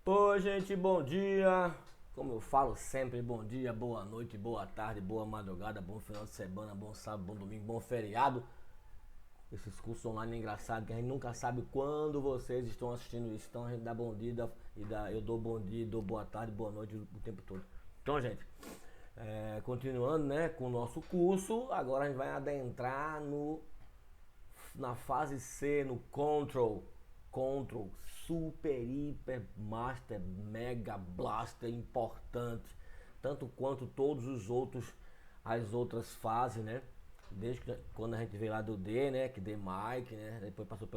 Oi, gente, bom dia. Como eu falo sempre, bom dia, boa noite, boa tarde, boa madrugada, bom final de semana, bom sábado, bom domingo, bom feriado. Esses cursos online é engraçado que a gente nunca sabe quando vocês estão assistindo isso. Então a gente dá bom dia eu dou bom dia, dou boa tarde, boa noite o tempo todo. Então, gente, continuando, né, com o nosso curso, agora a gente vai adentrar na fase C, no Control, super, hiper, master, mega, blaster, importante, tanto quanto todos os outros, as outras fases, né? Desde quando a gente veio lá do D, né? Que D Mike, né? Depois passou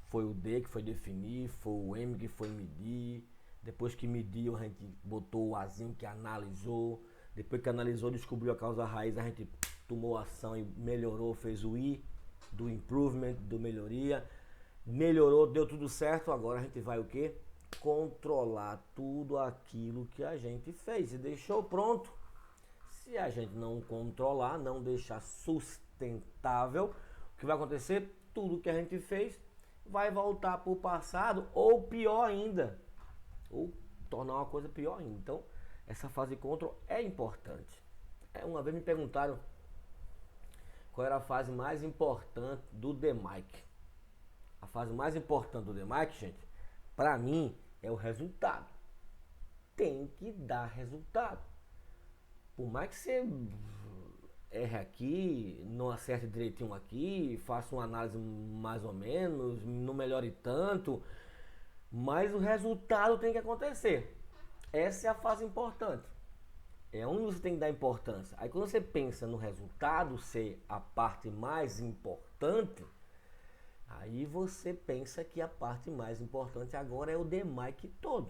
foi o D que foi definir, foi o M que foi medir. Depois que mediu, a gente botou o Azinho que analisou. Depois que analisou, descobriu a causa raiz, a gente tomou ação e melhorou, fez o I do improvement, do melhoria. Melhorou, deu tudo certo, agora a gente vai o quê? Controlar tudo aquilo que a gente fez e deixou pronto. Se a gente não controlar, não deixar sustentável, o que vai acontecer? Tudo que a gente fez vai voltar para o passado ou pior ainda, ou tornar uma coisa pior ainda. Então, essa fase de control é importante. Uma vez me perguntaram qual era a fase mais importante do DMAIC. A fase mais importante do DMAIC, gente, para mim, é o resultado. Tem que dar resultado. Por mais que você erre aqui, não acerte direitinho aqui, faça uma análise mais ou menos, não melhore tanto, mas o resultado tem que acontecer. Essa é a fase importante. É onde você tem que dar importância. Aí quando você pensa no resultado ser a parte mais importante, aí você pensa que a parte mais importante agora é o DMAIC todo.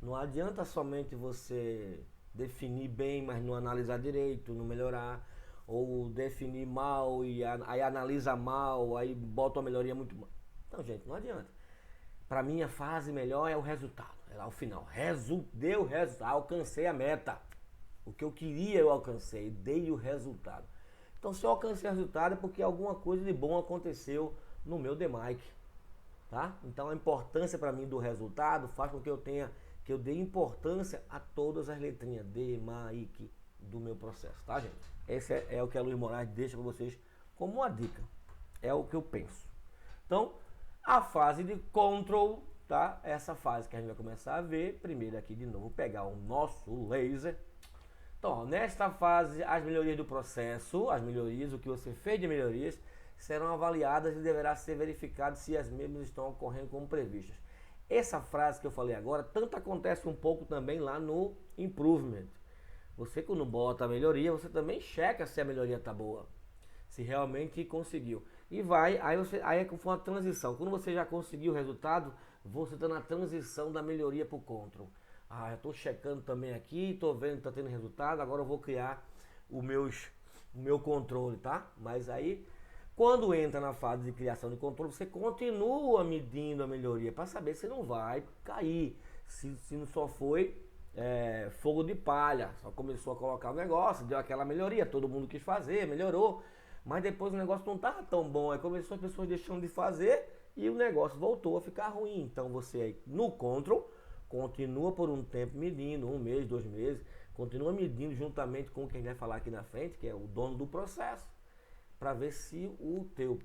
Não adianta somente você definir bem, mas não analisar direito, não melhorar, ou definir mal e aí analisa mal, aí bota uma melhoria muito mal. Então, gente, não adianta. Para mim, a fase melhor é o resultado, é lá o final. Deu resultado, alcancei a meta. O que eu queria eu alcancei, dei o resultado. Então, se eu alcancei o resultado é porque alguma coisa de bom aconteceu no meu DMAIC, tá? Então, a importância para mim do resultado faz com que eu dê importância a todas as letrinhas DMAIC do meu processo, tá, gente? Esse é o que a Luiz Moraes deixa para vocês como uma dica. É o que eu penso. Então, a fase de control, tá? Essa fase que a gente vai começar a ver. Primeiro aqui de novo, pegar o nosso laser. Então, ó, nesta fase, as melhorias do processo, o que você fez de melhorias, serão avaliadas e deverá ser verificado se as mesmas estão ocorrendo como previstas. Essa frase que eu falei agora, tanto acontece um pouco também lá no improvement. Você quando bota a melhoria, você também checa se a melhoria está boa, se realmente conseguiu. E aí é como uma transição. Quando você já conseguiu o resultado, você está na transição da melhoria para o control. Ah, eu estou checando também aqui, estou vendo que está tendo resultado, agora eu vou criar o meu controle, tá? Mas aí, quando entra na fase de criação de controle, você continua medindo a melhoria para saber se não vai cair, se não só foi fogo de palha, só começou a colocar o negócio, deu aquela melhoria, todo mundo quis fazer, melhorou, mas depois o negócio não estava tão bom, aí começou as pessoas deixando de fazer e o negócio voltou a ficar ruim. Então você aí no control continua por um tempo medindo, 1 mês, 2 meses, continua medindo juntamente com quem vai falar aqui na frente, que é o dono do processo, para ver se o teu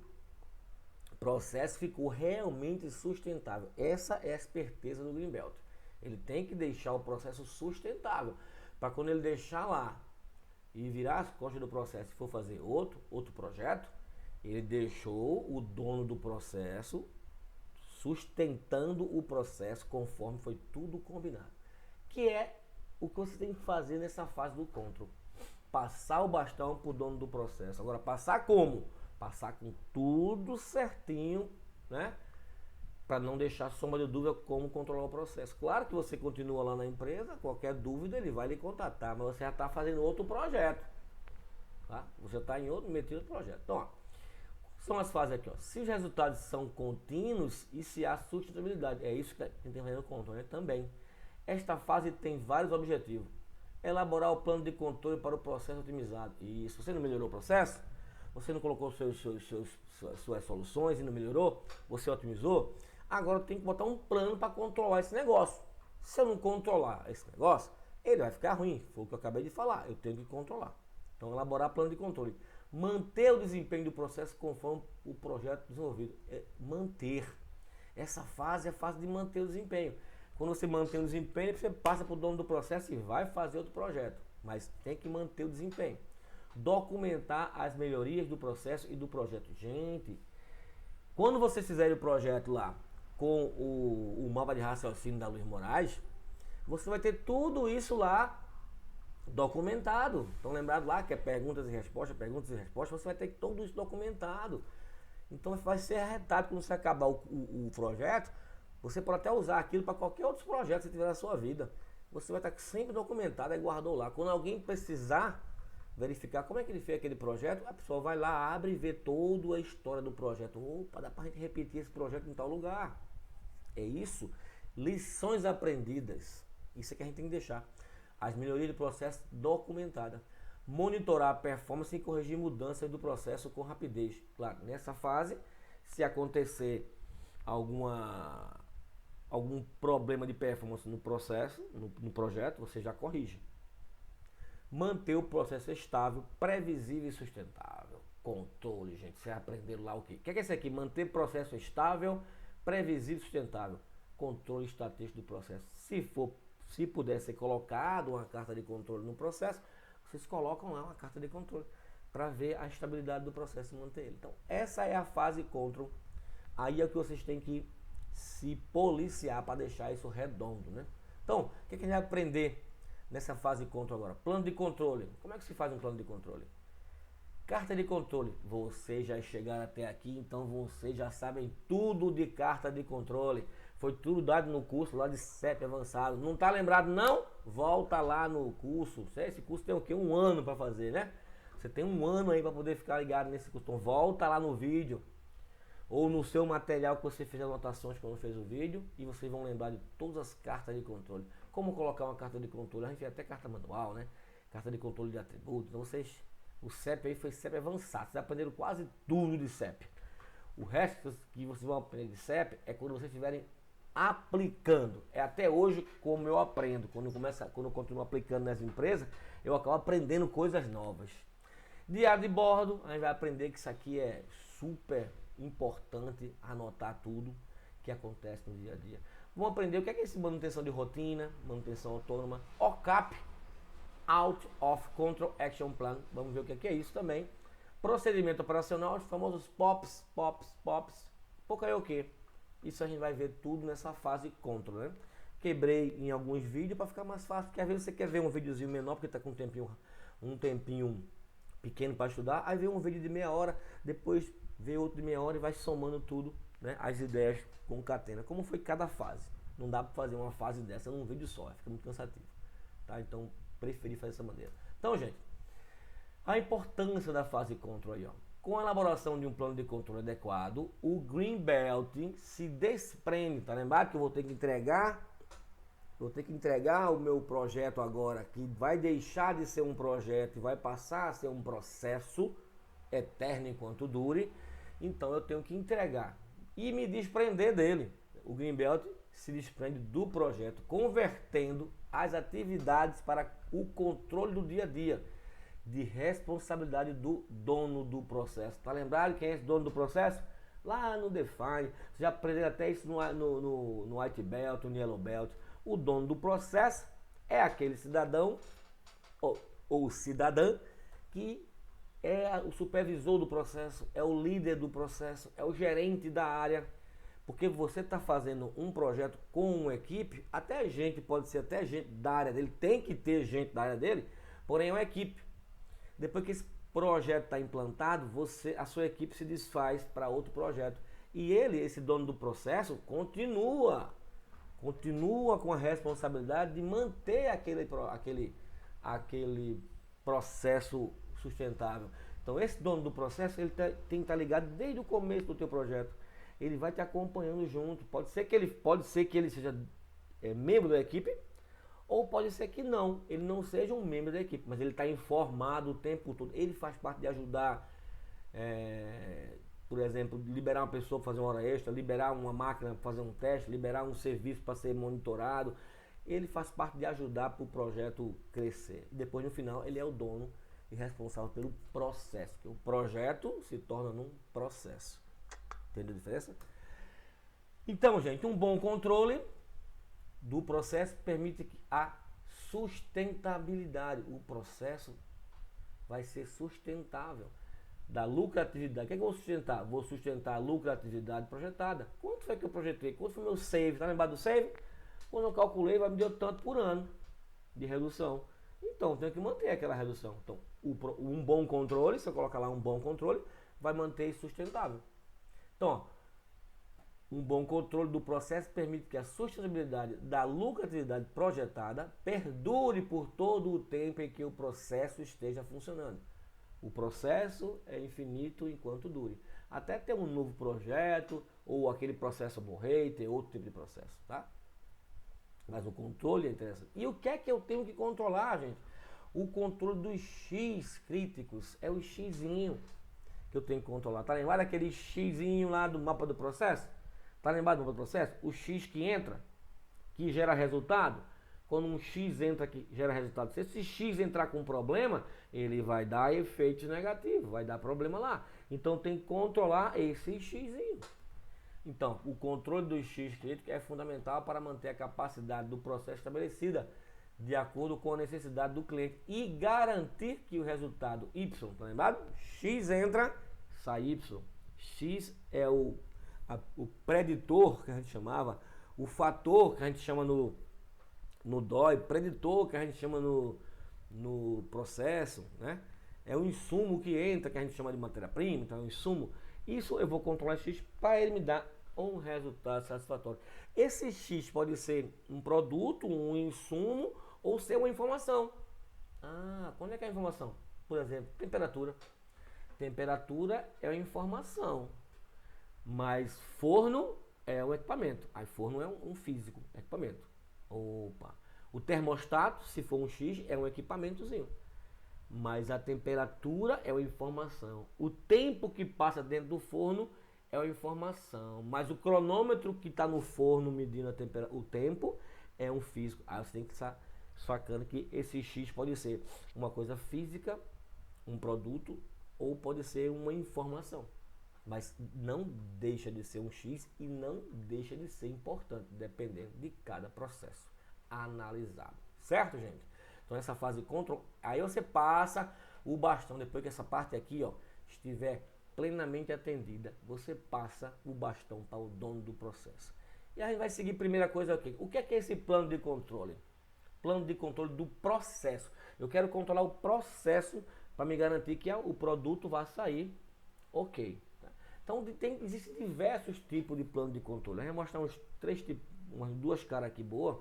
processo ficou realmente sustentável. Essa é a esperteza do Greenbelt. Ele tem que deixar o processo sustentável, para quando ele deixar lá e virar as costas do processo e for fazer outro projeto, ele deixou o dono do processo sustentando o processo conforme foi tudo combinado. Que é o que você tem que fazer nessa fase do control. Passar o bastão para o dono do processo. Agora, passar como? Passar com tudo certinho, né? Para não deixar sombra de dúvida como controlar o processo. Claro que você continua lá na empresa, qualquer dúvida ele vai lhe contatar, mas você já está fazendo outro projeto, tá? Você está em outro metido projeto. Então, ó, são as fases aqui, ó. Se os resultados são contínuos e se há sustentabilidade. É isso que a gente tem fazendo controle, né? Também. Esta fase tem vários objetivos. Elaborar o plano de controle para o processo otimizado. E se você não melhorou o processo, você não colocou suas soluções e não melhorou, você otimizou, Agora eu tenho que botar um plano para controlar esse negócio. Se eu não controlar esse negócio, ele vai ficar ruim. Foi o que eu acabei de falar. Eu tenho que controlar. Então, elaborar plano de controle. Manter o desempenho do processo conforme o projeto desenvolvido. Manter. Essa fase é a fase de manter o desempenho. Quando você mantém o desempenho, você passa para o dono do processo e vai fazer outro projeto. Mas tem que manter o desempenho. Documentar as melhorias do processo e do projeto. Gente, quando vocês fizerem o projeto lá com o mapa de raciocínio da Luiz Moraes, você vai ter tudo isso lá documentado. Então, lembrado lá que é perguntas e respostas, você vai ter tudo isso documentado. Então, vai ser arretado quando você acabar o projeto. Você pode até usar aquilo para qualquer outro projeto que você tiver na sua vida. Você vai estar sempre documentado e guardou lá. Quando alguém precisar verificar como é que ele fez aquele projeto, a pessoa vai lá, abre e vê toda a história do projeto. Opa, dá para a gente repetir esse projeto em tal lugar. É isso. Lições aprendidas. Isso é que a gente tem que deixar. As melhorias do processo documentadas. Monitorar a performance e corrigir mudanças do processo com rapidez. Claro, nessa fase, se acontecer algum problema de performance no processo, no projeto, você já corrige. Manter o processo estável, previsível e sustentável. Controle, gente. Vocês aprenderam lá o quê? O que é isso aqui? Manter processo estável, previsível e sustentável. Controle estatístico do processo. Se puder ser colocado uma carta de controle no processo, vocês colocam lá uma carta de controle para ver a estabilidade do processo e manter ele. Então, essa é a fase control. Aí é o que vocês têm que se policiar para deixar isso redondo, né? Então, o que a gente vai aprender nessa fase control agora? Plano de controle. Como é que se faz um plano de controle? Carta de controle. Vocês já chegaram até aqui, então vocês já sabem tudo de carta de controle. Foi tudo dado no curso lá de CEP avançado. Não tá lembrado não? Volta lá no curso. Esse curso tem o quê? Um ano para fazer, né? Você tem um ano aí para poder ficar ligado nesse curso. Então volta lá no vídeo ou no seu material que você fez anotações quando fez o vídeo e vocês vão lembrar de todas as cartas de controle. Como colocar uma carta de controle? A gente fez até carta manual, né? Carta de controle de atributos. Então vocês, o CEP aí foi CEP avançado. Vocês aprenderam quase tudo de CEP. O resto que vocês vão aprender de CEP é quando vocês estiverem aplicando. É até hoje como eu aprendo. Quando eu continuo aplicando nas empresas, eu acabo aprendendo coisas novas. Diário de bordo, a gente vai aprender que isso aqui é super importante, anotar tudo que acontece no dia a dia. Vamos aprender o que é esse manutenção de rotina, manutenção autônoma, OCAP, Out of Control Action Plan. Vamos ver o que é isso também. Procedimento operacional, os famosos POPs. Pouco é o que? Isso a gente vai ver tudo nessa fase control, né? Quebrei em alguns vídeos para ficar mais fácil, porque às vezes você quer ver um videozinho menor, porque está com um tempinho pequeno para estudar, aí vê um vídeo de meia hora, depois vê outro de meia hora e vai somando tudo, né? As ideias concatena, como foi cada fase. Não dá para fazer uma fase dessa num vídeo só, fica muito cansativo, tá? Então, preferi fazer dessa maneira. Então, gente, a importância da fase control aí, ó. Com a elaboração de um plano de controle adequado, o Green Belt se desprende, tá lembrado que eu vou ter que entregar o meu projeto agora, que vai deixar de ser um projeto e vai passar a ser um processo eterno enquanto dure. Então eu tenho que entregar e me desprender dele. O Green Belt se desprende do projeto, convertendo as atividades para o controle do dia a dia, de responsabilidade do dono do processo. Tá lembrado quem é esse dono do processo? Lá no Define, você já aprendeu até isso no White Belt, no Yellow Belt. O dono do processo é aquele cidadão ou cidadã que é o supervisor do processo, é o líder do processo, é o gerente da área. Porque você está fazendo um projeto com uma equipe, até gente, pode ser até gente da área dele, tem que ter gente da área dele, porém é uma equipe. Depois que esse projeto está implantado, a sua equipe se desfaz para outro projeto. E ele, esse dono do processo, continua com a responsabilidade de manter aquele processo sustentável. Então esse dono do processo ele tem que estar ligado desde o começo do teu projeto. Ele vai te acompanhando junto. Pode ser que ele seja membro da equipe, ou pode ser que não, ele não seja um membro da equipe, mas ele está informado o tempo todo. Ele faz parte de ajudar por exemplo, liberar uma pessoa para fazer uma hora extra, liberar uma máquina para fazer um teste, liberar um serviço para ser monitorado. Ele faz parte de ajudar para o projeto crescer. Depois, no final, ele é o dono e responsável pelo processo. Que o projeto se torna num processo. Entendeu a diferença? Então, gente, um bom controle do processo permite a sustentabilidade. O processo vai ser sustentável. Da lucratividade. O que é que eu vou sustentar? Vou sustentar a lucratividade projetada. Quanto foi que eu projetei? Quanto foi meu save? Tá lembrado do save? Quando eu calculei, vai me dar tanto por ano de redução. Então, tenho que manter aquela redução. Então, um bom controle, se eu colocar lá um bom controle, vai manter isso sustentável. Então, ó, um bom controle do processo permite que a sustentabilidade da lucratividade projetada perdure por todo o tempo em que o processo esteja funcionando. O processo é infinito enquanto dure. Até ter um novo projeto, ou aquele processo morrer e ter outro tipo de processo, tá? Mas o controle é interessante. E o que é que eu tenho que controlar, gente? O controle dos X críticos. É o Xzinho que eu tenho que controlar. Tá lembrado aquele Xzinho lá do mapa do processo? Tá lembrado do mapa do processo? O X que entra, que gera resultado. Quando um X entra que gera resultado, se esse X entrar com problema, ele vai dar efeitos negativos, vai dar problema lá. Então tem que controlar esse Xzinho. Então, o controle do X crítico é fundamental para manter a capacidade do processo estabelecida de acordo com a necessidade do cliente e garantir que o resultado Y, tá lembrado? X entra, sai Y. X é o preditor que a gente chamava, o fator que a gente chama no DOI, preditor que a gente chama no processo, né? É o insumo que entra, que a gente chama de matéria-prima, então é o insumo. Isso eu vou controlar X para ele me dar um resultado satisfatório. Esse X pode ser um produto, um insumo ou ser uma informação. Ah, quando é que é a informação? Por exemplo, temperatura. Temperatura é uma informação, mas forno é um equipamento. Aí forno é um físico, equipamento. Opa. O termostato, se for um X, é um equipamentozinho. Mas a temperatura é uma informação. O tempo que passa dentro do forno é uma informação. Mas o cronômetro que está no forno medindo a o tempo é um físico. Aí você tem que estar sacando que esse X pode ser uma coisa física, um produto, ou pode ser uma informação. Mas não deixa de ser um X e não deixa de ser importante, dependendo de cada processo analisado. Certo, gente? Então essa fase de controle, aí você passa o bastão, depois que essa parte aqui, ó, estiver plenamente atendida, você passa o bastão para o dono do processo. E a gente vai seguir primeira coisa aqui. O que é esse plano de controle? Plano de controle do processo. Eu quero controlar o processo para me garantir que o produto vai sair ok. Então existem diversos tipos de plano de controle. Eu vou mostrar umas duas caras aqui boas,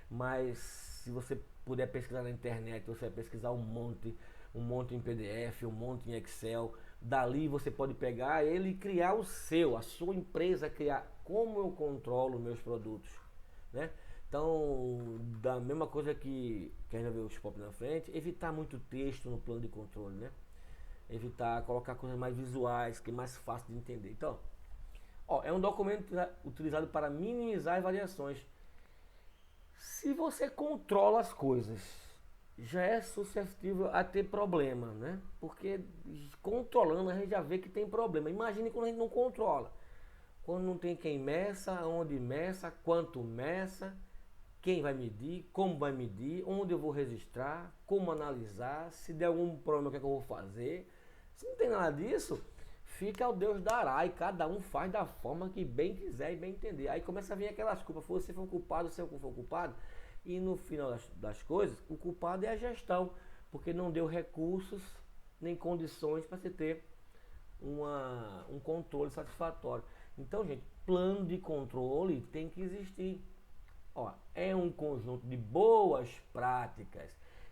mas se você puder pesquisar na internet, você vai pesquisar um monte em PDF, um monte em Excel. Dali você pode pegar ele e criar o seu, a sua empresa criar como eu controlo meus produtos, né? Então, da mesma coisa que a gente vai ver os pop na frente, evitar muito texto no plano de controle, né? Evitar colocar coisas mais visuais, que é mais fácil de entender. Então, ó, é um documento utilizado para minimizar as variações. Se você controla as coisas, já é suscetível a ter problema, né? Porque controlando a gente já vê que tem problema. Imagine quando a gente não controla. Quando não tem quem meça, onde meça, quanto meça, quem vai medir, como vai medir, onde eu vou registrar, como analisar, se der algum problema, o que é que eu vou fazer. Se não tem nada disso, fica ao Deus dará e cada um faz da forma que bem quiser e bem entender. Aí começa a vir aquelas culpas, você foi culpado, você foi culpado. E no final das coisas, o culpado é a gestão, porque não deu recursos nem condições para você ter um controle satisfatório. Então, gente, plano de controle tem que existir. Ó, é um conjunto de boas práticas,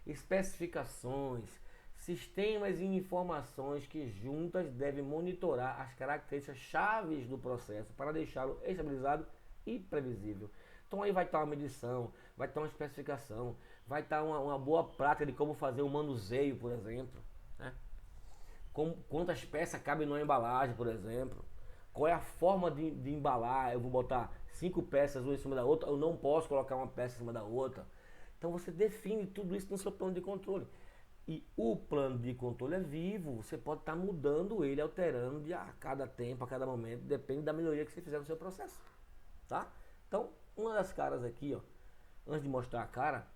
especificações, sistemas e informações que juntas devem monitorar as características chaves do processo para deixá-lo estabilizado e previsível. Então aí vai estar uma medição, vai estar uma especificação, vai estar uma boa prática de como fazer um manuseio, por exemplo, né? Quantas peças cabem numa embalagem, por exemplo. Qual é a forma de embalar? Eu vou botar 5 peças uma em cima da outra, eu não posso colocar uma peça em cima da outra. Então você define tudo isso no seu plano de controle. E o plano de controle é vivo, você pode estar mudando ele, alterando a cada tempo, a cada momento, depende da melhoria que você fizer no seu processo. Tá? Então, uma das caras aqui, ó, antes de mostrar a cara,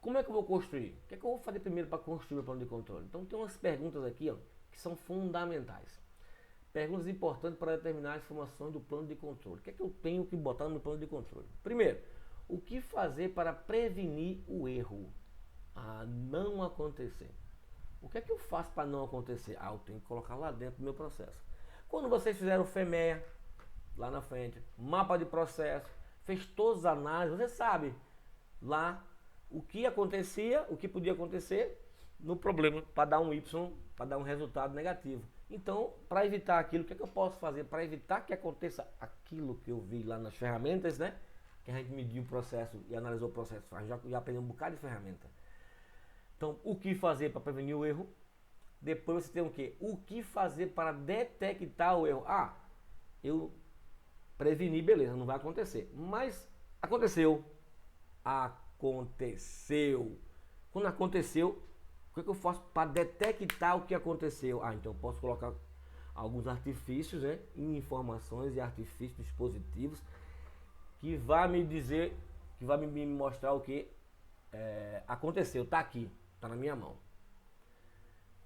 como é que eu vou construir? O que é que eu vou fazer primeiro para construir o plano de controle? Então tem umas perguntas aqui, ó, que são fundamentais. Perguntas importantes para determinar as informações do plano de controle. O que é que eu tenho que botar no plano de controle? Primeiro, o que fazer para prevenir o erro a não acontecer? O que é que eu faço para não acontecer? Eu tenho que colocar lá dentro do meu processo. Quando vocês fizeram o FEMEA, lá na frente, mapa de processo, fez todas as análises, você sabe lá o que acontecia, o que podia acontecer no problema para dar um Y, para dar um resultado negativo. Então, para evitar aquilo, o que é que eu posso fazer para evitar que aconteça aquilo que eu vi lá nas ferramentas, né? Que a gente mediu o processo e analisou o processo, a gente já aprendeu um bocado de ferramenta. Então, o que fazer para prevenir o erro? Depois você tem o que? O que fazer para detectar o erro? Eu preveni, beleza, não vai acontecer. Mas aconteceu. Aconteceu. Quando aconteceu, o que eu faço para detectar o que aconteceu? Então eu posso colocar alguns artifícios, né? Informações e artifícios dispositivos que vai me dizer, que vai me mostrar o que aconteceu, tá aqui, tá na minha mão.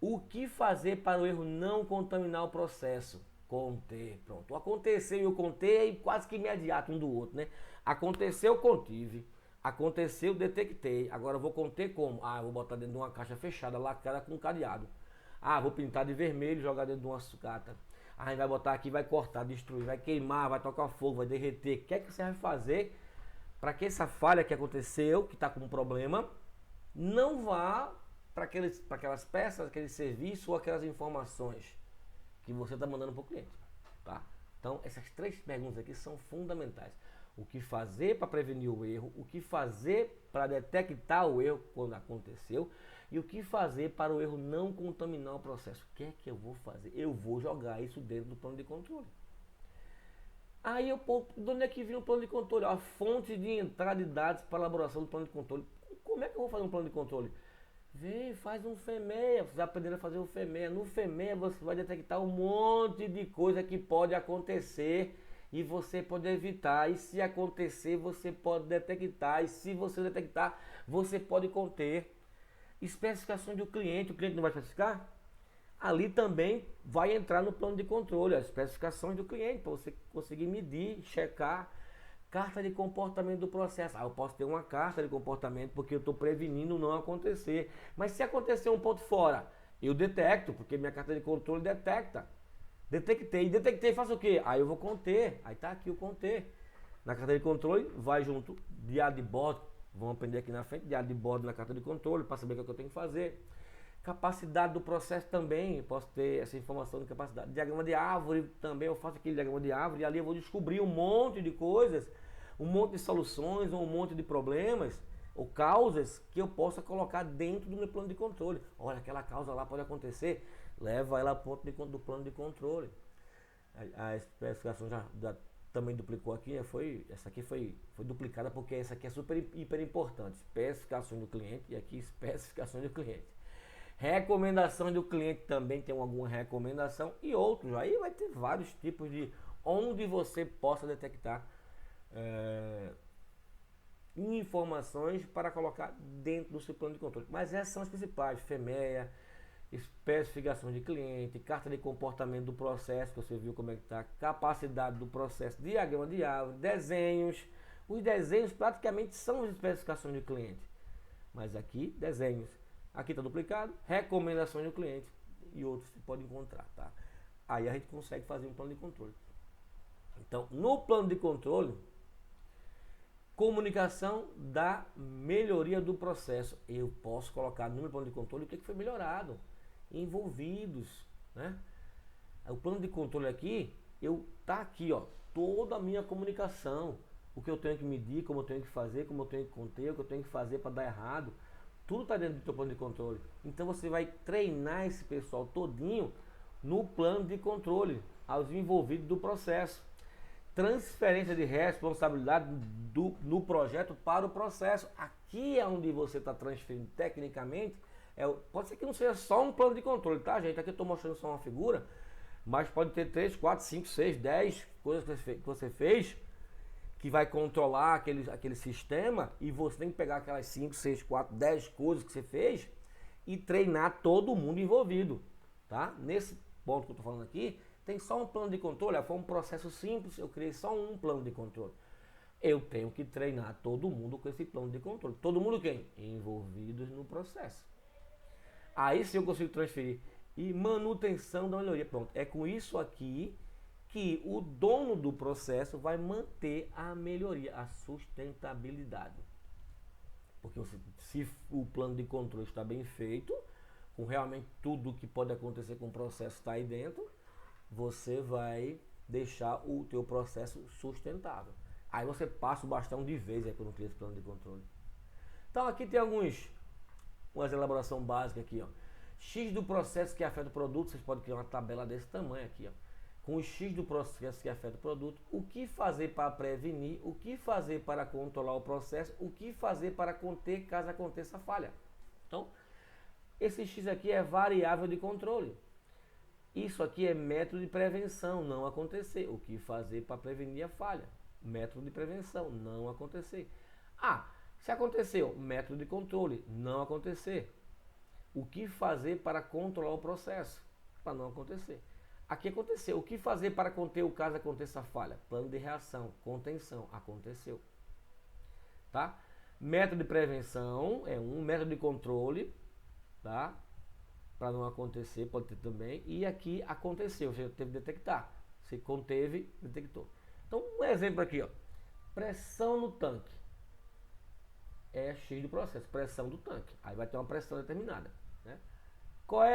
O que fazer para o erro não contaminar o processo? Conter, pronto. Aconteceu e eu contei quase que imediato um do outro, né? Aconteceu, contive. Aconteceu, detectei. Agora eu vou conter como? Eu vou botar dentro de uma caixa fechada, lacrada com cadeado. Vou pintar de vermelho, jogar dentro de uma sucata. A gente vai botar aqui, vai cortar, destruir, vai queimar, vai tocar fogo, vai derreter. O que é que você vai fazer para que essa falha que aconteceu, que está com um problema, não vá para aquelas peças, aquele serviço ou aquelas informações que você está mandando para o cliente, tá? Então essas 3 perguntas aqui são fundamentais. O que fazer para prevenir o erro, o que fazer para detectar o erro quando aconteceu e o que fazer para o erro não contaminar o processo. O que é que eu vou fazer? Eu vou jogar isso dentro do plano de controle. Aí de onde é que vem o plano de controle? A fonte de entrada de dados para a elaboração do plano de controle. Como é que eu vou fazer um plano de controle? Vem, faz um FEMEA, você vai aprender a fazer um FEMEA. No FEMEA você vai detectar um monte de coisa que pode acontecer e você pode evitar. E se acontecer, você pode detectar. E se você detectar, você pode conter. Especificações do cliente, o cliente não vai especificar? Ali também vai entrar no plano de controle, as especificações do cliente, para você conseguir medir, checar. Carta de comportamento do processo. Eu posso ter uma carta de comportamento porque eu estou prevenindo não acontecer. Mas se acontecer um ponto fora, eu detecto, porque minha carta de controle detecta. Detectei, faço o quê? Aí eu vou conter. Aí tá aqui o conter. Na carta de controle, vai junto diário de bordo. Vamos aprender aqui na frente, diário de bordo na carta de controle, para saber o que eu tenho que fazer. Capacidade do processo também, posso ter essa informação de capacidade. Diagrama de árvore também, eu faço aquele diagrama de árvore e ali eu vou descobrir um monte de coisas, um monte de soluções, ou um monte de problemas ou causas que eu possa colocar dentro do meu plano de controle. Olha, aquela causa lá pode acontecer, leva ela ao ponto do plano de controle. A especificação já também duplicou aqui, essa aqui foi duplicada porque essa aqui é super hiper importante. Especificações do cliente e aqui especificações do cliente. Recomendação do cliente também tem alguma recomendação e outros. Aí vai ter vários tipos de onde você possa detectar informações para colocar dentro do seu plano de controle. Mas essas são as principais: FEMEA, especificação de cliente, carta de comportamento do processo, que você viu como é que está, capacidade do processo, diagrama de árvore, desenhos. Os desenhos praticamente são as especificações de cliente. Mas aqui, desenhos. Aqui está duplicado, recomendações do cliente e outros você pode encontrar, tá? Aí a gente consegue fazer um plano de controle. Então, no plano de controle, comunicação da melhoria do processo. Eu posso colocar no meu plano de controle o que foi melhorado, envolvidos, né? O plano de controle aqui, tá aqui, ó, toda a minha comunicação, o que eu tenho que medir, como eu tenho que fazer, como eu tenho que conter, o que eu tenho que fazer para dar errado. Tudo está dentro do teu plano de controle. Então você vai treinar esse pessoal todinho no plano de controle, aos envolvidos do processo. Transferência de responsabilidade no projeto para o processo. Aqui é onde você está transferindo tecnicamente. Pode ser que não seja só um plano de controle, tá, gente? Aqui eu estou mostrando só uma figura, mas pode ter 3, 4, 5, 6, 10 coisas que você fez que vai controlar aquele sistema, e você tem que pegar aquelas 5, 6, 4, 10 coisas que você fez e treinar todo mundo envolvido, tá? Nesse ponto que eu estou falando aqui, tem só um plano de controle. Foi um processo simples, eu criei só um plano de controle. Eu tenho que treinar todo mundo com esse plano de controle. Todo mundo quem? Envolvidos no processo. Aí sim eu consigo transferir. E manutenção da melhoria. Pronto, é com isso aqui que o dono do processo vai manter a melhoria, a sustentabilidade. Porque se o plano de controle está bem feito, com realmente tudo que pode acontecer com o processo está aí dentro, você vai deixar o teu processo sustentável. Aí você passa o bastão de vez aí quando cria esse plano de controle. Então aqui tem umas elaboração básica aqui, ó. X do processo que afeta o produto, vocês podem criar uma tabela desse tamanho aqui, ó. Com o X do processo que afeta o produto, o que fazer para prevenir, o que fazer para controlar o processo, o que fazer para conter caso aconteça falha. Então, esse X aqui é variável de controle. Isso aqui é método de prevenção, não acontecer. O que fazer para prevenir a falha? Método de prevenção, não acontecer. Se aconteceu, método de controle, não acontecer. O que fazer para controlar o processo? Para não acontecer. Aqui aconteceu. O que fazer para conter o caso aconteça a falha? Plano de reação, contenção, aconteceu. Tá? Método de prevenção é método de controle, tá? Para não acontecer, pode ter também. E aqui aconteceu, você teve que detectar. Se conteve, detectou. Então, um exemplo aqui, ó. Pressão no tanque. É X do processo, pressão do tanque. Aí vai ter uma pressão determinada, né?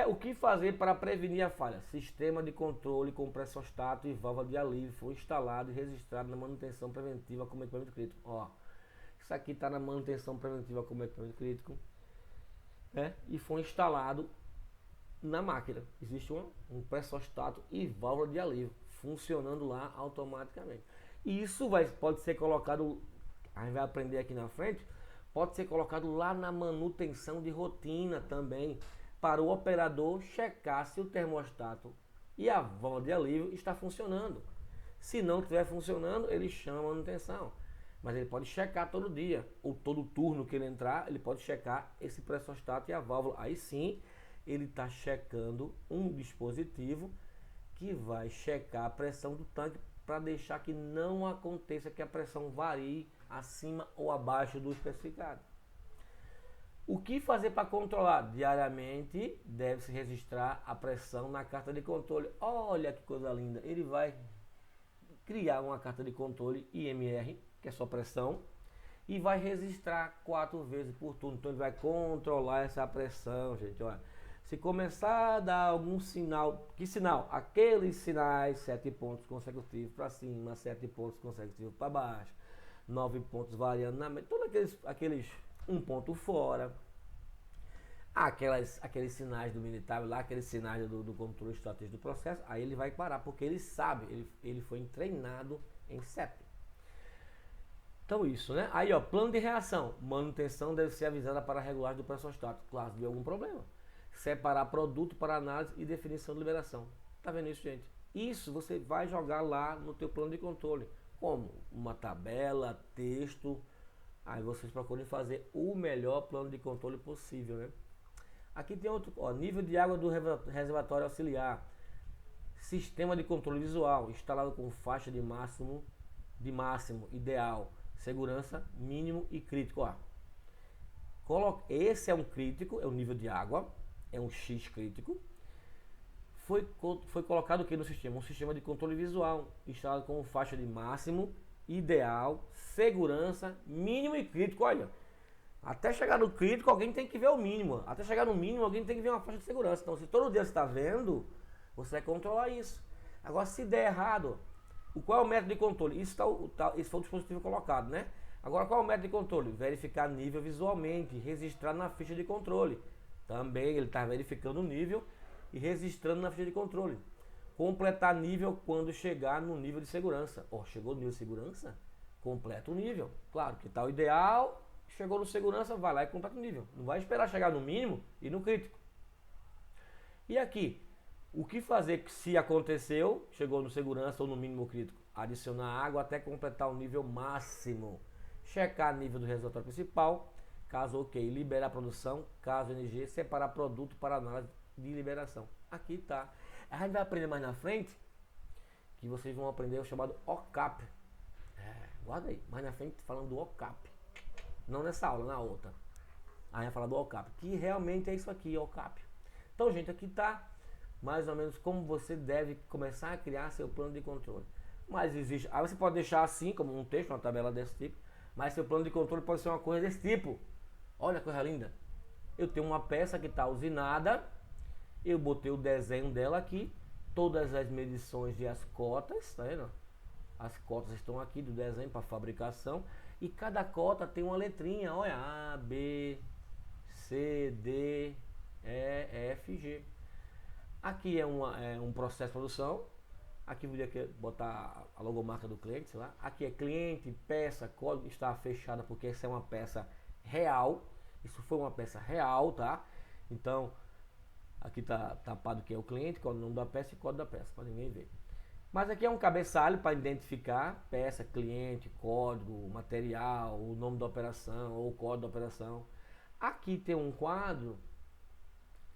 O que fazer para prevenir a falha? Sistema de controle com pressostato e válvula de alívio foi instalado e registrado na manutenção preventiva como equipamento crítico. Ó, isso aqui está na manutenção preventiva como equipamento crítico, né? E foi instalado na máquina. Existe um pressostato e válvula de alívio funcionando lá automaticamente. E isso pode ser colocado, a gente vai aprender aqui na frente, pode ser colocado lá na manutenção de rotina também, para o operador checar se o termostato e a válvula de alívio está funcionando. Se não estiver funcionando, ele chama a manutenção. Mas ele pode checar todo dia, ou todo turno que ele entrar, ele pode checar esse pressostato e a válvula. Aí sim, ele está checando um dispositivo que vai checar a pressão do tanque para deixar que não aconteça que a pressão varie acima ou abaixo do especificado. O que fazer para controlar? Diariamente deve-se registrar a pressão na carta de controle. Olha que coisa linda! Ele vai criar uma carta de controle IMR, que é só pressão, e vai registrar 4 vezes por turno. Então ele vai controlar essa pressão, gente. Olha, se começar a dar algum sinal, que sinal? Aqueles sinais, 7 pontos consecutivos para cima, 7 pontos consecutivos para baixo, 9 pontos variando na média, todos aqueles um ponto fora, aqueles sinais do militar lá, aqueles sinais do controle estratégico do processo. Aí ele vai parar, porque ele sabe, ele foi treinado em CEP. Então isso, né? Aí ó, plano de reação, manutenção deve ser avisada para a regulagem do pressostato, claro, de algum problema. Separar produto para análise e definição de liberação. Tá vendo isso, gente? Isso você vai jogar lá no teu plano de controle, como uma tabela, texto. Aí vocês procurem fazer o melhor plano de controle possível, né? Aqui tem outro, ó, nível de água do reservatório auxiliar. Sistema de controle visual, instalado com faixa de máximo, ideal, segurança, mínimo e crítico. Ó. Esse é um crítico, é o nível de água, é um X crítico. Foi colocado o que no sistema? Um sistema de controle visual, instalado com faixa de máximo, ideal, segurança, mínimo e crítico. Olha, até chegar no crítico alguém tem que ver o mínimo. Até chegar no mínimo alguém tem que ver uma faixa de segurança. Então se todo dia você está vendo, você vai controlar isso. Agora se der errado, qual é o método de controle? Esse foi o dispositivo colocado, né? Agora, qual é o método de controle? Verificar nível visualmente, registrar na ficha de controle. Também ele está verificando o nível e registrando na ficha de controle. Completar nível quando chegar no nível de segurança. Chegou no nível de segurança? Completa o nível. Claro que está o ideal, chegou no segurança, vai lá e completa o nível. Não vai esperar chegar no mínimo e no crítico. E aqui, o que fazer se aconteceu, chegou no segurança ou no mínimo crítico? Adicionar água até completar o nível máximo. Checar nível do reservatório principal. Caso ok, liberar a produção. Caso NG, separar produto para análise de liberação. Aqui está. A gente vai aprender mais na frente, que vocês vão aprender o chamado OCAP. Guarda aí, mais na frente falando do OCAP. Não nessa aula, na outra. A gente vai falar do OCAP, que realmente é isso aqui, OCAP. Então, gente, aqui está mais ou menos como você deve começar a criar seu plano de controle. Mas existe, aí você pode deixar assim, como um texto, uma tabela desse tipo, mas seu plano de controle pode ser uma coisa desse tipo. Olha que coisa linda. Eu tenho uma peça que está usinada, eu botei o desenho dela aqui, todas as medições e as cotas, tá vendo? As cotas estão aqui do desenho para fabricação, e cada cota tem uma letrinha, olha, A, B, C, D, E, F, G. Aqui é um processo de produção. Aqui podia botar a logomarca do cliente, sei lá. Aqui é cliente, peça, código está fechada porque essa é uma peça real. Isso foi uma peça real, tá? Então, aqui tá tapado que é o cliente, qual é o nome da peça e código da peça, para ninguém ver. Mas aqui é um cabeçalho para identificar peça, cliente, código, material, o nome da operação ou o código da operação. Aqui tem um quadro.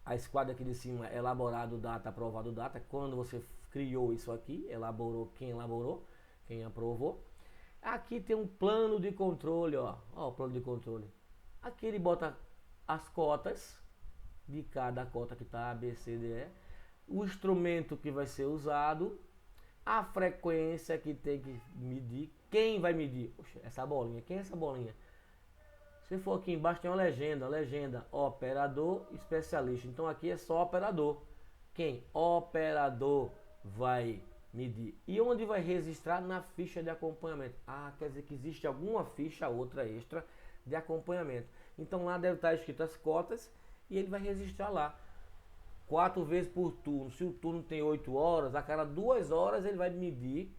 Esse quadro aqui de cima é elaborado data, aprovado data. Quando você criou isso aqui, elaborou, quem aprovou. Aqui tem um plano de controle, ó o plano de controle. Aqui ele bota as cotas de cada cota que está A, B, C, D, E. O instrumento que vai ser usado. A frequência que tem que medir. Quem vai medir? Poxa, essa bolinha. Quem é essa bolinha? Se for aqui embaixo tem uma legenda, operador especialista. Então aqui é só operador. Quem? Operador vai medir. E onde vai registrar? Na ficha de acompanhamento. Quer dizer que existe alguma ficha, outra extra de acompanhamento. Então lá deve estar escrito as cotas e ele vai registrar lá. 4 vezes por turno. Se o turno tem 8 horas, a cada 2 horas ele vai medir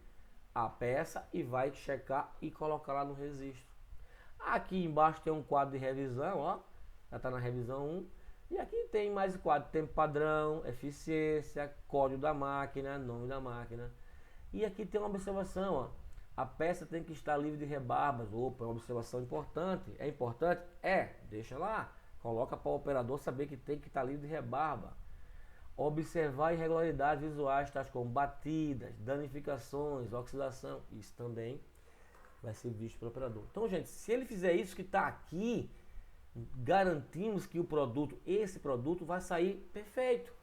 a peça e vai checar e colocar lá no registro. Aqui embaixo tem um quadro de revisão, ó. Já está na revisão 1. E aqui tem mais quadro, tempo padrão, eficiência, código da máquina, nome da máquina. E aqui tem uma observação, ó. A peça tem que estar livre de rebarbas. Opa, é uma observação importante. É importante? Deixa lá. Coloca para o operador saber que tem que estar livre de rebarba. Observar irregularidades visuais, tais como batidas, danificações, oxidação. Isso também vai ser visto pelo operador. Então, gente, se ele fizer isso que está aqui, garantimos que esse produto vai sair perfeito.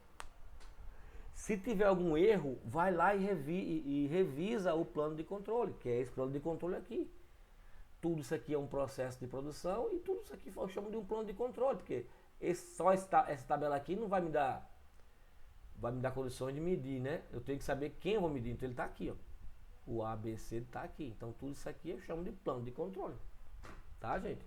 Se tiver algum erro, vai lá e revisa o plano de controle, que é esse plano de controle aqui. Tudo isso aqui é um processo de produção e tudo isso aqui eu chamo de um plano de controle, porque essa tabela aqui não vai me dar condições de medir, né? Eu tenho que saber quem eu vou medir, então ele está aqui, ó. O ABC está aqui, então tudo isso aqui eu chamo de plano de controle, tá, gente?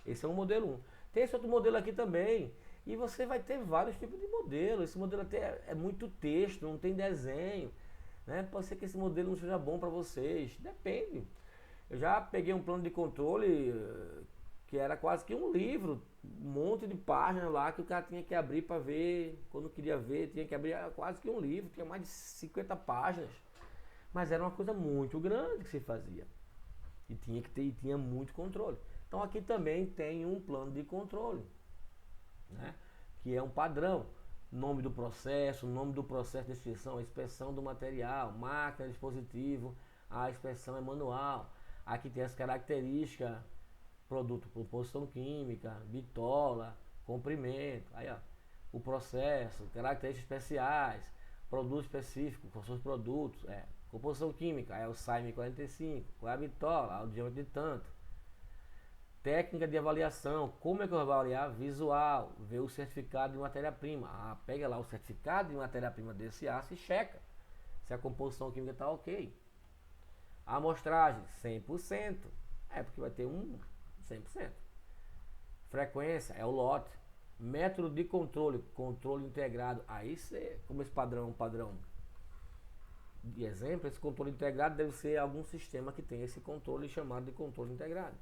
Esse é o modelo 1. Tem esse outro modelo aqui também, e você vai ter vários tipos de modelo. Esse modelo até é muito texto, não tem desenho, né? Pode ser que esse modelo não seja bom para vocês, depende. Eu já peguei um plano de controle que era quase que um livro, um monte de páginas lá que o cara tinha que abrir para ver, quando queria ver, tinha que abrir quase que um livro, tinha mais de 50 páginas. Mas era uma coisa muito grande que se fazia. E tinha muito controle. Então aqui também tem um plano de controle, né? Que é um padrão. Nome do processo de inspeção, a inspeção do material, máquina, dispositivo, a inspeção é manual. Aqui tem as características, produto, composição química, bitola, comprimento. Aí, ó, o processo, características especiais, produto específico, quais são os produtos, composição química, é o SAIM 45, qual é a bitola, o diâmetro de tanto. Técnica de avaliação, como é que eu vou avaliar? Visual, ver o certificado de matéria-prima. Pega lá o certificado de matéria-prima desse aço e checa se a composição química está ok. A amostragem, 100%. É porque vai ter um 100%. Frequência é o lote. Método de controle, controle integrado. Aí você, como esse padrão de exemplo, esse controle integrado deve ser algum sistema que tem esse controle chamado de controle integrado.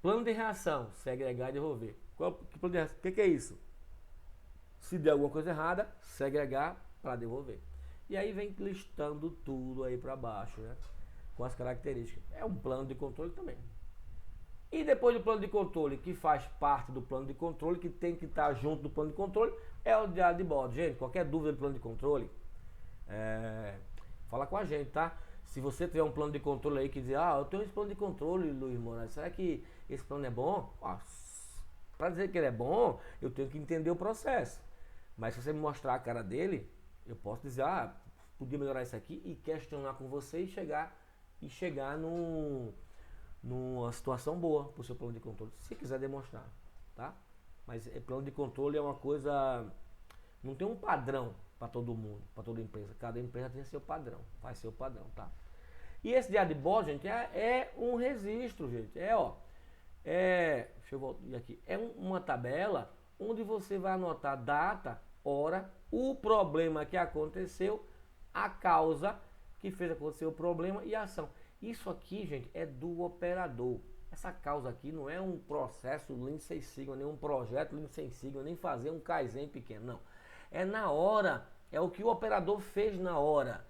Plano de reação, segregar e devolver. O que é isso? Se der alguma coisa errada, segregar para devolver. E aí vem listando tudo aí para baixo, né? Com as características. É um plano de controle também. E depois do plano de controle, que faz parte do plano de controle, que tem que estar junto do plano de controle, é o diário de bordo. Gente, qualquer dúvida do plano de controle, fala com a gente, tá? Se você tiver um plano de controle aí que diz, eu tenho esse plano de controle, Luiz Moraes, será que esse plano é bom? Para dizer que ele é bom, eu tenho que entender o processo. Mas se você me mostrar a cara dele, eu posso dizer, podia melhorar isso aqui e questionar com você e chegar numa situação boa para o seu plano de controle, se quiser demonstrar, tá? Mas plano de controle é uma coisa, não tem um padrão para todo mundo, para toda empresa. Cada empresa tem seu padrão, faz seu padrão, tá? E esse diário de bordo, gente, é um registro, gente. Deixa eu voltar aqui. É uma tabela onde você vai anotar data, hora, o problema que aconteceu, a causa que fez acontecer o problema e a ação. Isso aqui, gente, é do operador. Essa causa aqui não é um processo Lean Six Sigma, nem um projeto Lean Six Sigma, nem fazer um Kaizen pequeno, não. É na hora, é o que o operador fez na hora.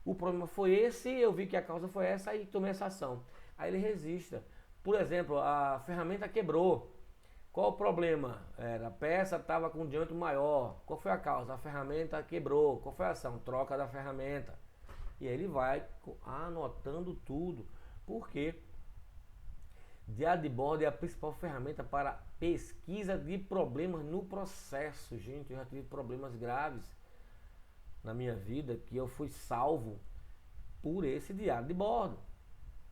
O problema foi esse, eu vi que a causa foi essa e tomei essa ação. Aí ele registra. Por exemplo, a ferramenta quebrou. Qual o problema? A peça estava com um diâmetro maior. Qual foi a causa? A ferramenta quebrou. Qual foi a ação? Troca da ferramenta. E aí ele vai anotando tudo. Porque diário de bordo é a principal ferramenta para pesquisa de problemas no processo. Gente, eu já tive problemas graves na minha vida que eu fui salvo por esse diário de bordo.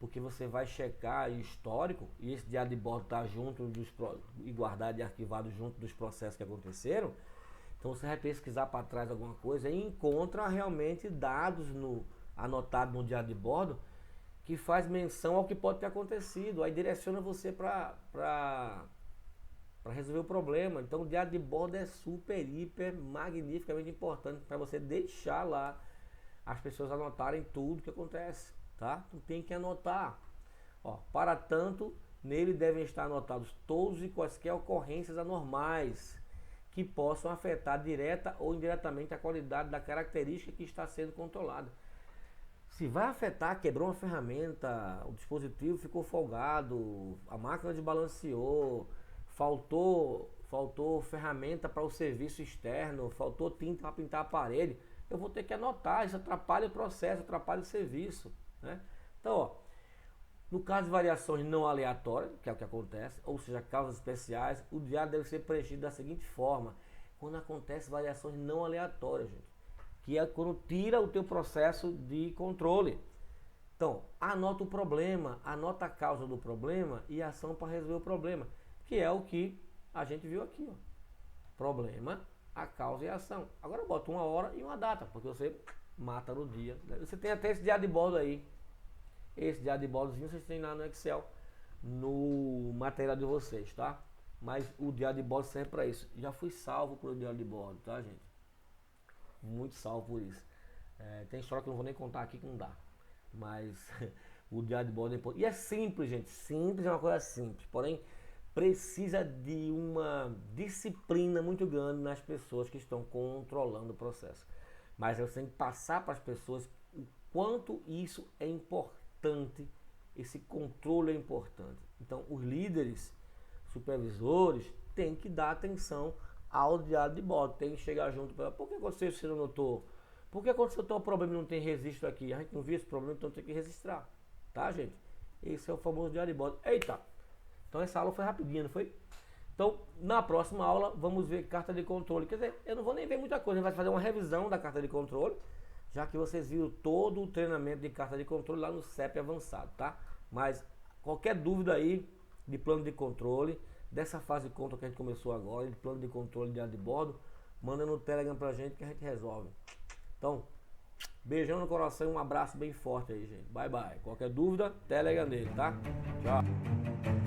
Porque você vai checar histórico e esse diário de bordo está junto e guardado e arquivado junto dos processos que aconteceram. Então você vai pesquisar para trás alguma coisa e encontra realmente dados anotados no diário de bordo que faz menção ao que pode ter acontecido. Aí direciona você para resolver o problema. Então o diário de bordo é super, hiper, magnificamente importante para você deixar lá as pessoas anotarem tudo que acontece, tá? Então tem que anotar. Para tanto, nele devem estar anotados todos e quaisquer ocorrências anormais que possam afetar direta ou indiretamente a qualidade da característica que está sendo controlada. Se vai afetar, quebrou uma ferramenta, o dispositivo ficou folgado, a máquina desbalanceou, faltou ferramenta para o serviço externo, faltou tinta para pintar a parede, eu vou ter que anotar, isso atrapalha o processo, atrapalha o serviço, né? Então, no caso de variações não aleatórias, que é o que acontece, ou seja, causas especiais, o diário deve ser preenchido da seguinte forma: quando acontece variações não aleatórias, gente, que é quando tira o teu processo de controle. Então, anota o problema, anota a causa do problema e a ação para resolver o problema, que é o que a gente viu aqui, problema, a causa e a ação. Agora bota uma hora e uma data, porque você mata no dia. Você tem até esse diário de bordo aí. Esse diário de bordozinho vocês têm lá no Excel, no material de vocês, tá? Mas o diário de bordo serve para isso. Já fui salvo por o diário de bordo, tá, gente? Muito salvo por isso. Tem história que eu não vou nem contar aqui que não dá. Mas o diário de bordo é importante. E é simples, gente. Simples é uma coisa simples. Porém, precisa de uma disciplina muito grande nas pessoas que estão controlando o processo. Mas você tem que passar para as pessoas o quanto isso é importante, esse controle é importante. Então, os líderes, supervisores, têm que dar atenção ao diário de bordo, tem que chegar junto para por que aconteceu isso, você não notou? Por que aconteceu tal problema e não tem registro aqui? A gente não viu esse problema, então tem que registrar, tá, gente? Esse é o famoso diário de bordo. Eita! Então essa aula foi rapidinha, não foi? Então, na próxima aula, vamos ver carta de controle. Quer dizer, eu não vou nem ver muita coisa, a gente vai fazer uma revisão da carta de controle, já que vocês viram todo o treinamento de carta de controle lá no CEP avançado, tá? Mas qualquer dúvida aí de plano de controle, dessa fase de conta que a gente começou agora, de plano de controle de diário de bordo, manda no Telegram pra gente que a gente resolve. Então, Beijão no coração e um abraço bem forte aí, gente. Bye, bye. Qualquer dúvida, Telegram dele, tá? Tchau.